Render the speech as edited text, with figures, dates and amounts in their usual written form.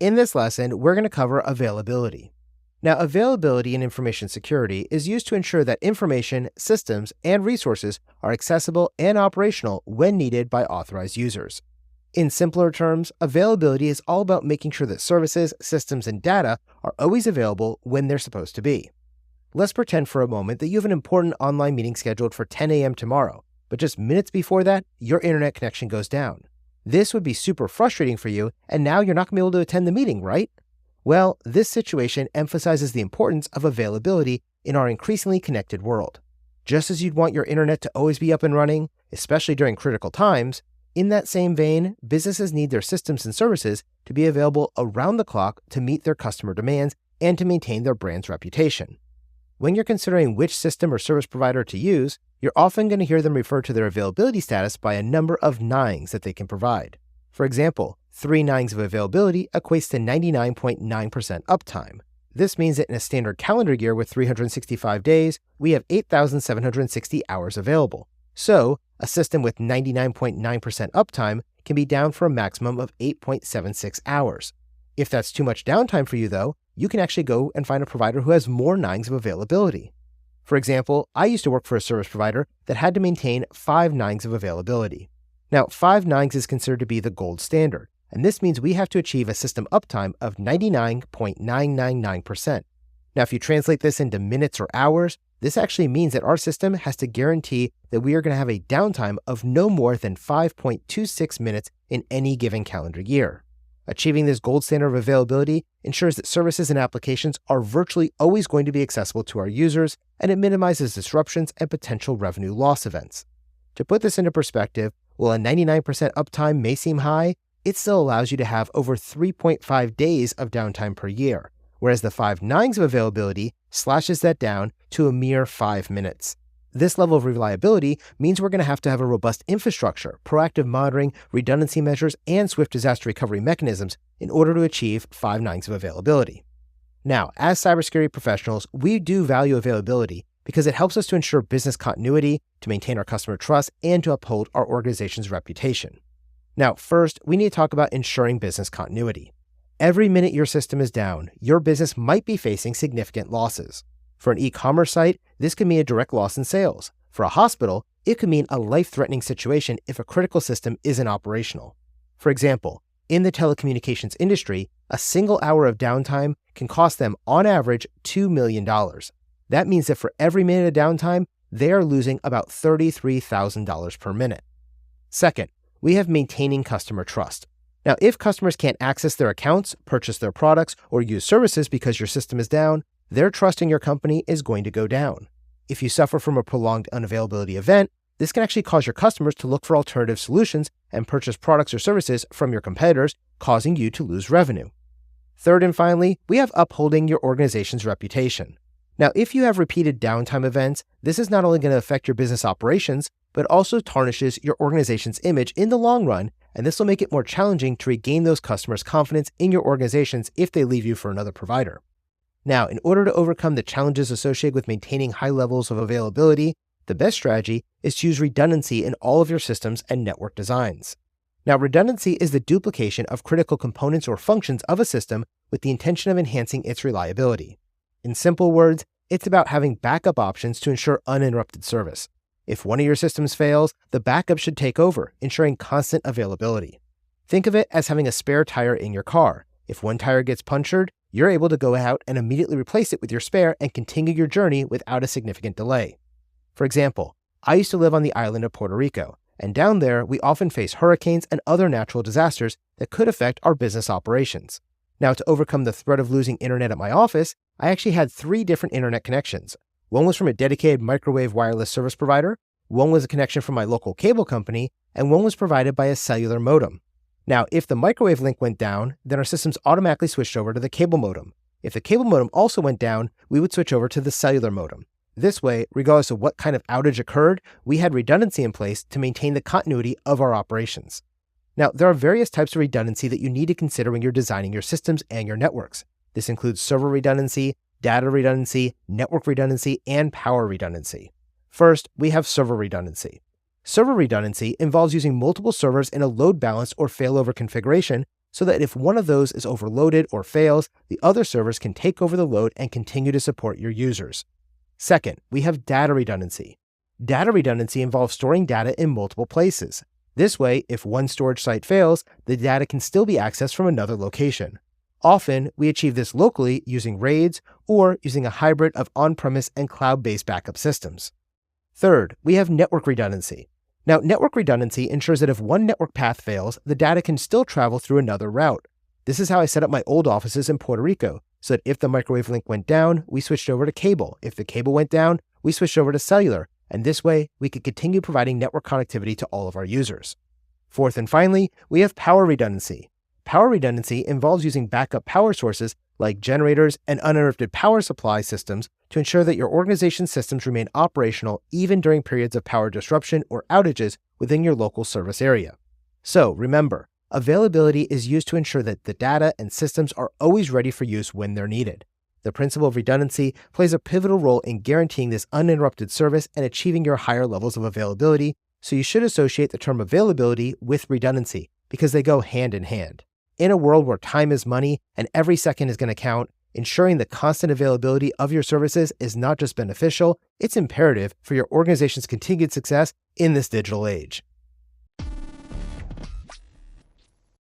In this lesson, we're going to cover availability. Now, availability in information security is used to ensure that information, systems, and resources are accessible and operational when needed by authorized users. In simpler terms, availability is all about making sure that services, systems, and data are always available when they're supposed to be. Let's pretend for a moment that you have an important online meeting scheduled for 10 a.m. tomorrow, but just minutes before that, your internet connection goes down. This would be super frustrating for you, and now you're not going to be able to attend the meeting, right? Well, this situation emphasizes the importance of availability in our increasingly connected world. Just as you'd want your internet to always be up and running, especially during critical times, in that same vein, businesses need their systems and services to be available around the clock to meet their customer demands and to maintain their brand's reputation. When you're considering which system or service provider to use, you're often going to hear them refer to their availability status by a number of nines that they can provide. For example, 3 nines of availability equates to 99.9% uptime. This means that in a standard calendar year with 365 days, we have 8,760 hours available. So, a system with 99.9% uptime can be down for a maximum of 8.76 hours. If that's too much downtime for you, though, you can actually go and find a provider who has more nines of availability. For example, I used to work for a service provider that had to maintain 5 nines of availability. Now, 5 nines is considered to be the gold standard, and this means we have to achieve a system uptime of 99.999%. Now, if you translate this into minutes or hours, this actually means that our system has to guarantee that we are going to have a downtime of no more than 5.26 minutes in any given calendar year. Achieving this gold standard of availability ensures that services and applications are virtually always going to be accessible to our users, and it minimizes disruptions and potential revenue loss events. To put this into perspective, while a 99% uptime may seem high, it still allows you to have over 3.5 days of downtime per year, whereas the 5 nines of availability slashes that down to a mere 5 minutes. This level of reliability means we're going to have a robust infrastructure, proactive monitoring, redundancy measures, and swift disaster recovery mechanisms in order to achieve 5 nines of availability. Now, as cybersecurity professionals, we do value availability because it helps us to ensure business continuity, to maintain our customer trust, and to uphold our organization's reputation. Now, first, we need to talk about ensuring business continuity. Every minute your system is down, your business might be facing significant losses. For an e-commerce site, this could mean a direct loss in sales. For a hospital, it could mean a life-threatening situation if a critical system isn't operational. For example, in the telecommunications industry, a single hour of downtime can cost them, on average, $2 million. That means that for every minute of downtime, they are losing about $33,000 per minute. Second, we have maintaining customer trust. Now, if customers can't access their accounts, purchase their products, or use services because your system is down, their trust in your company is going to go down. If you suffer from a prolonged unavailability event, this can actually cause your customers to look for alternative solutions and purchase products or services from your competitors, causing you to lose revenue. Third and finally, we have upholding your organization's reputation. Now, if you have repeated downtime events, this is not only going to affect your business operations, but also tarnishes your organization's image in the long run, and this will make it more challenging to regain those customers' confidence in your organizations if they leave you for another provider. Now, in order to overcome the challenges associated with maintaining high levels of availability, the best strategy is to use redundancy in all of your systems and network designs. Now, redundancy is the duplication of critical components or functions of a system with the intention of enhancing its reliability. In simple words, it's about having backup options to ensure uninterrupted service. If one of your systems fails, the backup should take over, ensuring constant availability. Think of it as having a spare tire in your car. If one tire gets punctured, you're able to go out and immediately replace it with your spare and continue your journey without a significant delay. For example, I used to live on the island of Puerto Rico, and down there we often face hurricanes and other natural disasters that could affect our business operations. Now, to overcome the threat of losing internet at my office, I actually had 3 different internet connections. One was from a dedicated microwave wireless service provider, one was a connection from my local cable company, and one was provided by a cellular modem. Now, if the microwave link went down, then our systems automatically switched over to the cable modem. If the cable modem also went down, we would switch over to the cellular modem. This way, regardless of what kind of outage occurred, we had redundancy in place to maintain the continuity of our operations. Now, there are various types of redundancy that you need to consider when you're designing your systems and your networks. This includes server redundancy, data redundancy, network redundancy, and power redundancy. First, we have server redundancy. Server redundancy involves using multiple servers in a load balance or failover configuration so that if one of those is overloaded or fails, the other servers can take over the load and continue to support your users. Second, we have data redundancy. Data redundancy involves storing data in multiple places. This way, if one storage site fails, the data can still be accessed from another location. Often, we achieve this locally using RAIDs or using a hybrid of on-premise and cloud-based backup systems. Third, we have network redundancy. Now, network redundancy ensures that if one network path fails, the data can still travel through another route. This is how I set up my old offices in Puerto Rico, so that if the microwave link went down, we switched over to cable. If the cable went down, we switched over to cellular, and this way, we could continue providing network connectivity to all of our users. Fourth and finally, we have power redundancy. Power redundancy involves using backup power sources like generators and uninterrupted power supply systems to ensure that your organization's systems remain operational even during periods of power disruption or outages within your local service area. So remember, availability is used to ensure that the data and systems are always ready for use when they're needed. The principle of redundancy plays a pivotal role in guaranteeing this uninterrupted service and achieving your higher levels of availability, so you should associate the term availability with redundancy because they go hand in hand. In a world where time is money and every second is going to count, ensuring the constant availability of your services is not just beneficial, it's imperative for your organization's continued success in this digital age.